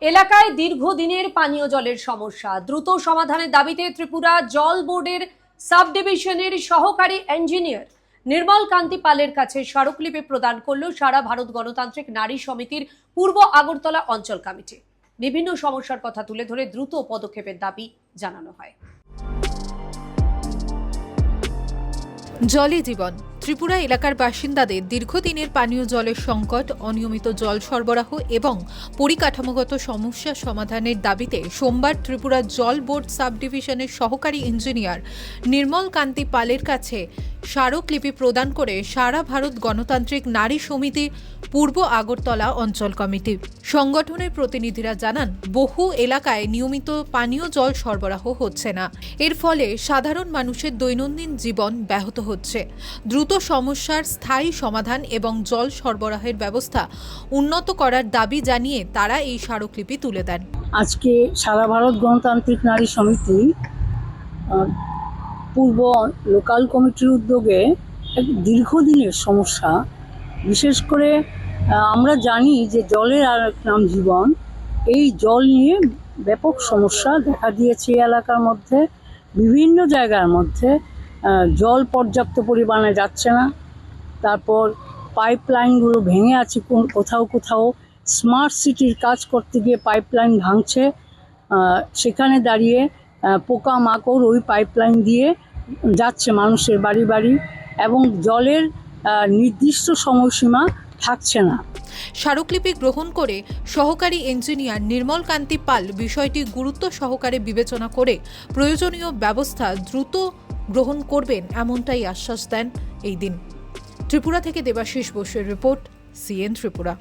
এলাকায় দীর্ঘদিনের পানীয় জলের সমস্যা দ্রুত সমাধানের দাবিতে ত্রিপুরা জল বোর্ডের সাব ডিভিশনের সহকারী ইঞ্জিনিয়ার নির্মল কান্তি পালের কাছে স্মারকলিপি প্রদান করল সারা ভারত গণতান্ত্রিক নারী সমিতির পূর্ব আগরতলা অঞ্চল কমিটি। বিভিন্ন সমস্যার কথা তুলে ধরে দ্রুত পদক্ষেপের দাবি জানানো হয়। জলে জীবন। ত্রিপুরা এলাকার বাসিন্দাদের দীর্ঘদিনের পানীয় জলের সংকট, অনিয়মিত জল সরবরাহ এবং পরিকাঠামোগত সমস্যা সমাধানের দাবিতে সোমবার ত্রিপুরা জল বোর্ড সাব ডিভিশনের সহকারী ইঞ্জিনিয়ার নির্মল কান্তি পালের কাছে স্মারকলিপি প্রদান করে সারা ভারত গণতান্ত্রিক নারী সমিতি পূর্ব আগরতলা অঞ্চল কমিটি। সংগঠনের প্রতিনিধিরা জানান, বহু এলাকায় নিয়মিত পানীয় জল সরবরাহ হচ্ছে না। এর ফলে সাধারণ মানুষের দৈনন্দিন জীবন ব্যাহত হচ্ছে। দ্রুত সমস্যার স্থায়ী সমাধান এবং জল সরবরাহের ব্যবস্থা উন্নত করার দাবি জানিয়ে তারা এই স্মারকলিপি তুলে দেন। আজকে সারা ভারত গণতান্ত্রিক নারী সমিতি পূর্ব লোকাল কমিটির উদ্যোগে এক দীর্ঘদিনের সমস্যা, বিশেষ করে আমরা জানি যে জলের আর এক নাম জীবন। এই জল নিয়ে ব্যাপক সমস্যা দেখা দিয়েছে এই এলাকার মধ্যে। বিভিন্ন জায়গার মধ্যে জল পর্যাপ্ত পরিমাণে যাচ্ছে না। তারপর পাইপলাইনগুলো ভেঙে আছে, কোথাও কোথাও স্মার্ট সিটির কাজ করতে গিয়ে পাইপলাইন ভাঙছে। সেখানে দাঁড়িয়ে পোকামাকড় ওই পাইপলাইন দিয়ে যাচ্ছে মানুষের বাড়ি বাড়ি, এবং জলের নির্দিষ্ট সময়সীমা থাকছে না। স্মারকলিপি গ্রহণ করে সহকারী ইঞ্জিনিয়ার নির্মল কান্তি পাল বিষয়টি গুরুত্ব সহকারে বিবেচনা করে প্রয়োজনীয় ব্যবস্থা দ্রুত গ্রহণ করবেন এমনটাই আশ্বাস দেন এই দিন। ত্রিপুরা থেকে দেবাশিস বসুর রিপোর্ট, সিএন ত্রিপুরা।